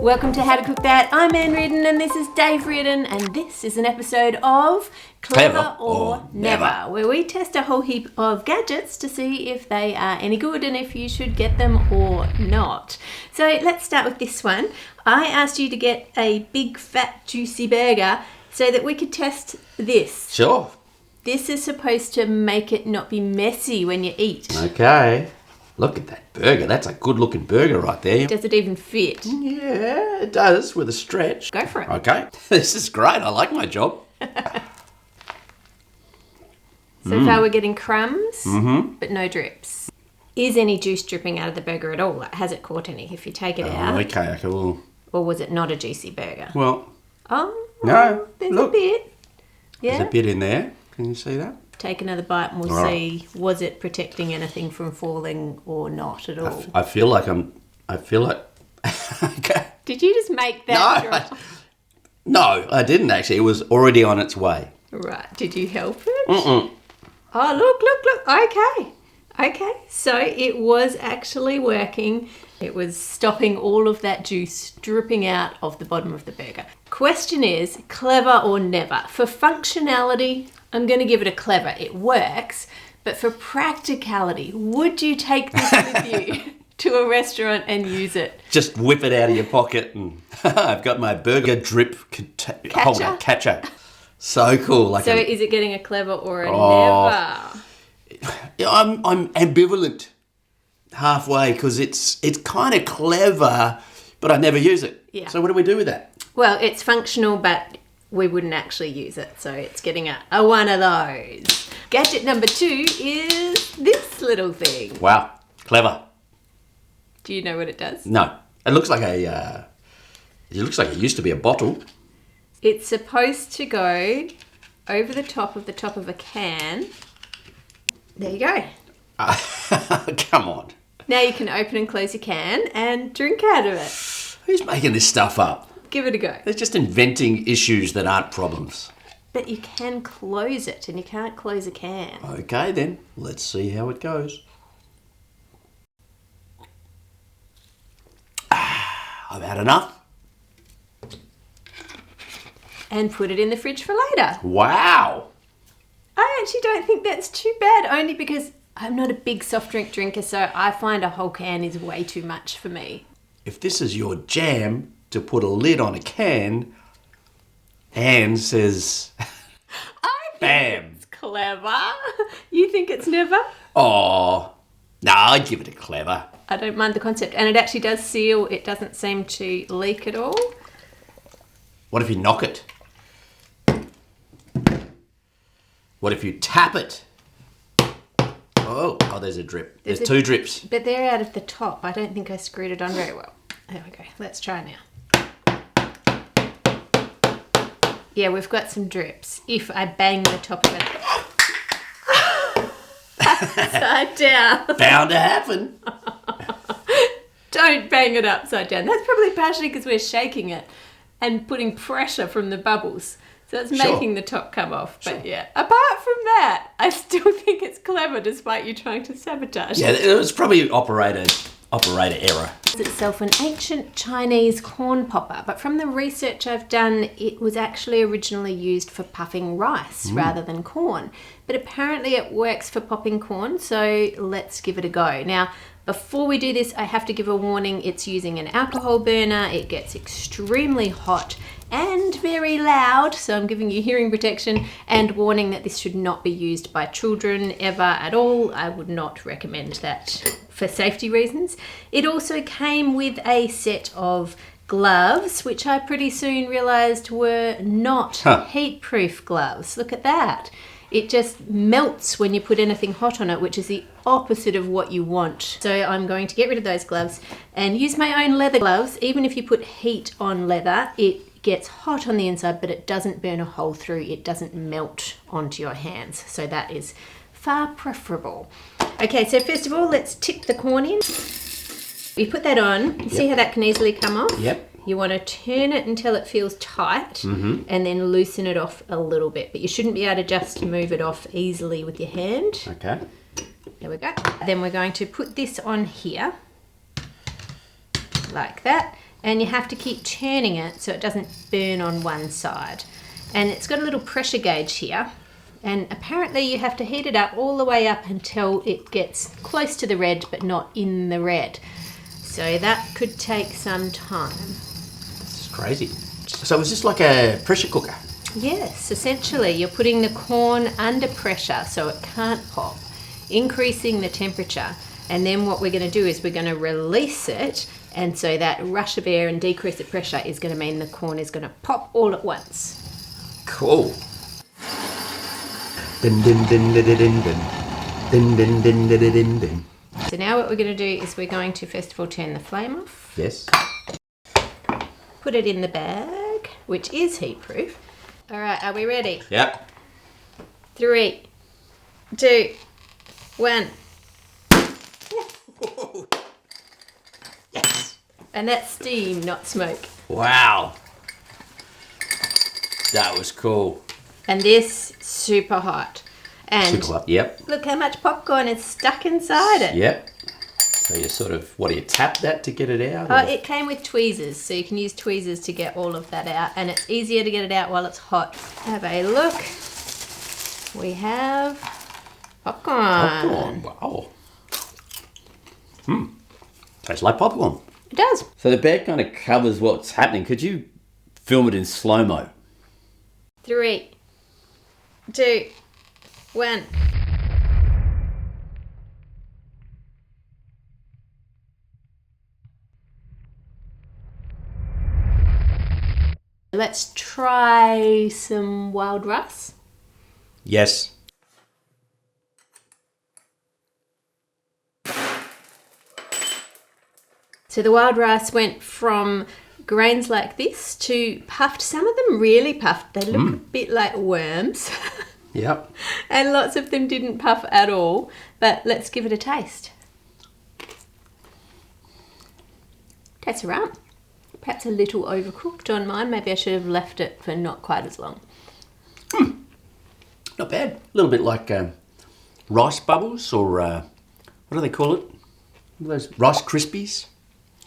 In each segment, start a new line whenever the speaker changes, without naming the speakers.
Welcome to How to Cook That. I'm Ann Reardon and this is Dave Reardon, and this is an episode of Clever or Never, where we test a whole heap of gadgets to see if they are any good and if you should get them or not. So let's start with this one. I asked you to get a big fat juicy burger so that we could test this.
Sure.
This is supposed to make it not be messy when you eat.
Okay. Look at that burger. That's a good looking burger right there.
Does it even fit?
Yeah, it does with a stretch.
Go for it.
Okay. This is great. I like my job.
So far we're getting crumbs, but no drips. Is any juice dripping out of the burger at all? Like, has it caught any if you take it out?
Okay, cool.
Or was it not a juicy burger?
Well,
Oh,
no.
There's
Look.
a bit. Yeah.
There's a bit in there. Can you see that?
Take another bite and we'll
All
see, was it protecting anything from falling or not at all?
I feel like okay.
Did you just make that drop?
No, I didn't actually. It was already on its way.
Right. Did you help it? Mm-mm. Oh, look. Okay. So it was actually working. It was stopping all of that juice dripping out of the bottom of the burger. Question is, clever or never? For functionality, I'm going to give it a clever. It works. But for practicality, would you take this with you to a restaurant and use it?
Just whip it out of your pocket and I've got my burger drip holder, catcher. So cool.
So is it getting a clever or a never?
I'm ambivalent halfway because it's kind of clever, but I never use it.
Yeah.
So what do we do with that?
Well, it's functional, but we wouldn't actually use it. So it's getting a one of those. Gadget number 2 is this little thing.
Wow, clever.
Do you know what it does?
No, it looks like it used to be a bottle.
It's supposed to go over the top of a can. There you go.
Come on.
Now you can open and close your can and drink out of it.
Who's making this stuff up?
Give it a go.
They're just inventing issues that aren't problems.
But you can close it and you can't close a can.
Okay then, let's see how it goes. I've had enough.
And put it in the fridge for later.
Wow.
I actually don't think that's too bad, only because I'm not a big soft drink drinker, so I find a whole can is way too much for me.
If this is your jam to put a lid on a can, Anne says, bam.
It's clever. You think it's never?
Oh, no, I'd give it a clever.
I don't mind the concept. And it actually does seal. It doesn't seem to leak at all.
What if you knock it? What if you tap it? Oh, there's a drip. There's 2 drips.
But they're out of the top. I don't think I screwed it on very well. There we go. Let's try now. Yeah, we've got some drips. If I bang the top of it upside down.
Bound to happen.
Don't bang it upside down. That's probably partially because we're shaking it and putting pressure from the bubbles. So it's making the top come off. But yeah, apart from that, I still think it's clever despite you trying to sabotage it.
Yeah, it was probably operator error.
It's itself an ancient Chinese corn popper, but from the research I've done, it was actually originally used for puffing rice rather than corn. But apparently it works for popping corn, so let's give it a go. Now, before we do this, I have to give a warning. It's using an alcohol burner. It gets extremely hot and very loud, so I'm giving you hearing protection and warning that this should not be used by children ever at all. I would not recommend that for safety reasons. It also came with a set of gloves, which I pretty soon realised were not heat-proof gloves. Look at that. It just melts when you put anything hot on it, which is the opposite of what you want. So I'm going to get rid of those gloves and use my own leather gloves. Even if you put heat on leather, it gets hot on the inside, but it doesn't burn a hole through. It doesn't melt onto your hands. So that is far preferable. Okay, so first of all, let's tip the corn in. You put that on. You see how that can easily come off?
Yep.
You want to turn it until it feels tight and then loosen it off a little bit. But you shouldn't be able to just move it off easily with your hand.
Okay.
There we go. Then we're going to put this on here like that. and you have to keep turning it so it doesn't burn on one side. And it's got a little pressure gauge here, and apparently you have to heat it up all the way up until it gets close to the red but not in the red. So that could take some time.
This is crazy. So it's just like a pressure cooker?
Yes, essentially you're putting the corn under pressure so it can't pop, increasing the temperature, and then what we're going to do is we're going to release it, and so that rush of air and decrease of pressure is going to mean the corn is going to pop all at once.
Cool. Din din din din din din din din din din din din.
So now what we're going to do is we're going to first of all turn the flame off.
Yes.
Put it in the bag, which is heat proof. All right, are we ready?
Yep.
3, 2, 1.
Yes.
And that's steam, not smoke.
Wow. That was cool.
And this, super hot. And
Super hot. Yep.
look how much popcorn is stuck inside it.
Yep. So you sort of, what do you tap that to get it out?
Oh,
or-
it came with tweezers, so you can use tweezers to get all of that out, and it's easier to get it out while it's hot. Have a look. We have popcorn.
Popcorn. Wow. Tastes like popcorn.
It does.
So the bag kind of covers what's happening. Could you film it in slow-mo?
3, 2, 1. Let's try some wild rice.
Yes.
So the wild rice went from grains like this to puffed. Some of them really puffed. They look a bit like worms.
Yep.
And lots of them didn't puff at all. But let's give it a taste. Tastes all right. Perhaps a little overcooked on mine. Maybe I should have left it for not quite as long.
Not bad. A little bit like rice bubbles, or what do they call it? What are those Rice Krispies?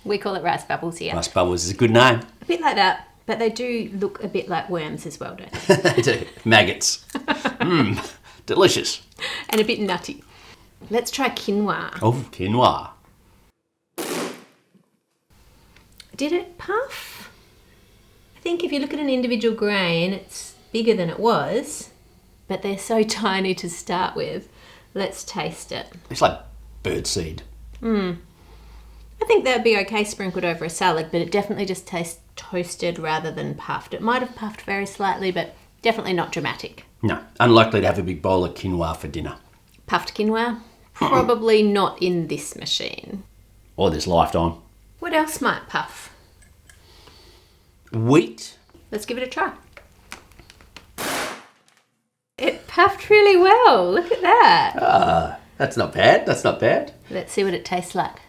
We call it rice bubbles here.
Rice bubbles is a good name.
A bit like that, but they do look a bit like worms as well, don't they?
They do. Maggots. Delicious.
And a bit nutty. Let's try quinoa.
Oh, quinoa.
Did it puff? I think if you look at an individual grain, it's bigger than it was, but they're so tiny to start with. Let's taste it.
It's like birdseed.
I think that would be okay sprinkled over a salad, but it definitely just tastes toasted rather than puffed. It might have puffed very slightly, but definitely not dramatic.
No, unlikely to have a big bowl of quinoa for dinner.
Puffed quinoa? Probably not in this machine.
Or this lifetime.
What else might puff?
Wheat.
Let's give it a try. It puffed really well. Look at that.
That's not bad. That's not bad.
Let's see what it tastes like.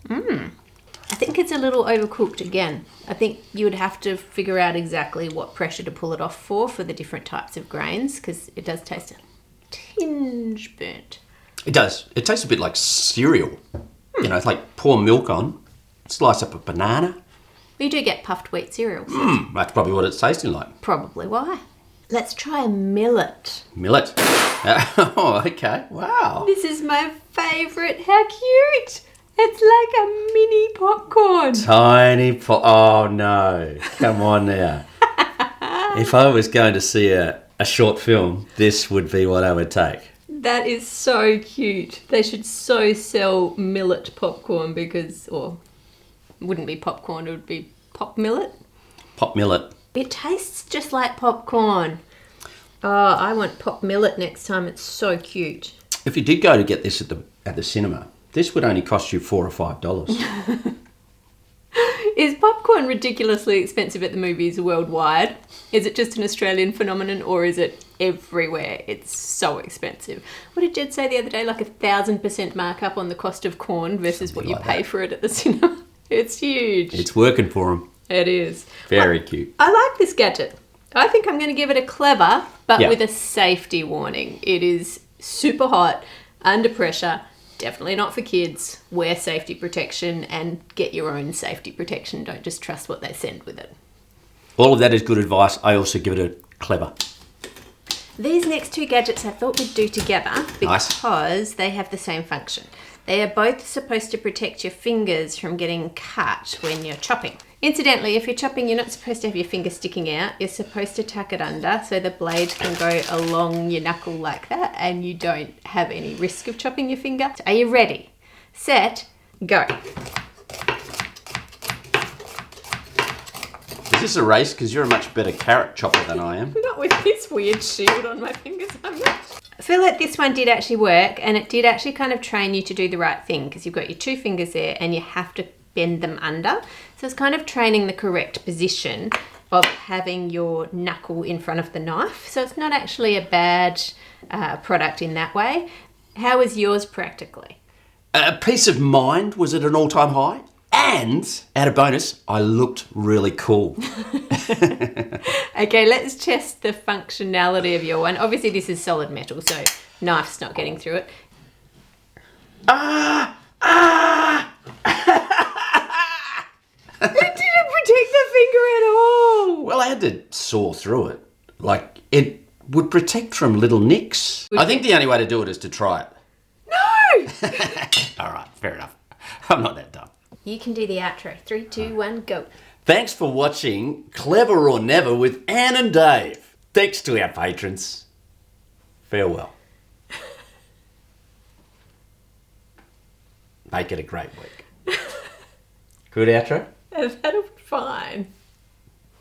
I think it's a little overcooked again. I think you would have to figure out exactly what pressure to pull it off for the different types of grains, because it does taste a tinge burnt.
It does. It tastes a bit like cereal. You know, it's like pour milk on, slice up a banana.
You do get puffed wheat cereals.
That's probably what it's tasting like.
Probably why. Let's try millet.
Millet. Oh, okay. Wow.
This is my favourite. How cute. It's like a mini popcorn.
Tiny oh no. Come on now. If I was going to see a short film, this would be what I would take.
That is so cute. They should so sell millet popcorn because, or it wouldn't be popcorn, it would be pop millet.
Pop millet.
It tastes just like popcorn. Oh, I want pop millet next time. It's so cute.
If you did go to get this at the cinema, this would only cost you $4 or $5.
Is popcorn ridiculously expensive at the movies worldwide? Is it just an Australian phenomenon, or is it everywhere? It's so expensive. What did Jed say the other day? Like 1,000% markup on the cost of corn versus what you pay for it at the cinema. It's huge.
It's working for them.
It is.
Very cute.
I like this gadget. I think I'm going to give it a clever, but
Yeah.
with a safety warning. It is super hot, under pressure, Definitely not for kids. Wear safety protection and get your own safety protection. Don't just trust what they send with it.
All of that is good advice. I also give it a clever.
These next two gadgets I thought we'd do together because they have the same function. They are both supposed to protect your fingers from getting cut when you're chopping. Incidentally, if you're chopping, you're not supposed to have your finger sticking out. You're supposed to tuck it under so the blade can go along your knuckle like that and you don't have any risk of chopping your finger. So are you ready? Set, go.
Is this a race? Because you're a much better carrot chopper than I am.
Not with this weird shield on my fingers, I'm not. I feel like this one did actually work, and it did actually kind of train you to do the right thing because you've got your two fingers there and you have to bend them under. So it's kind of training the correct position of having your knuckle in front of the knife. So it's not actually a bad product in that way. How was yours practically?
Peace of mind was at an all-time high. And, add a bonus, I looked really cool.
Okay, let's test the functionality of your one. Obviously, this is solid metal, so knife's not getting through it.
Ah!
It didn't protect the finger at all.
Well, I had to saw through it. Like, it would protect from little nicks. I think the only way to do it is to try it.
No!
All right, fair enough. I'm not that dumb.
You can do the outro. 3, 2, 1, go.
Thanks for watching Clever or Never with Ann and Dave. Thanks to our patrons. Farewell. Make it a great week. Good outro?
That'll be fine.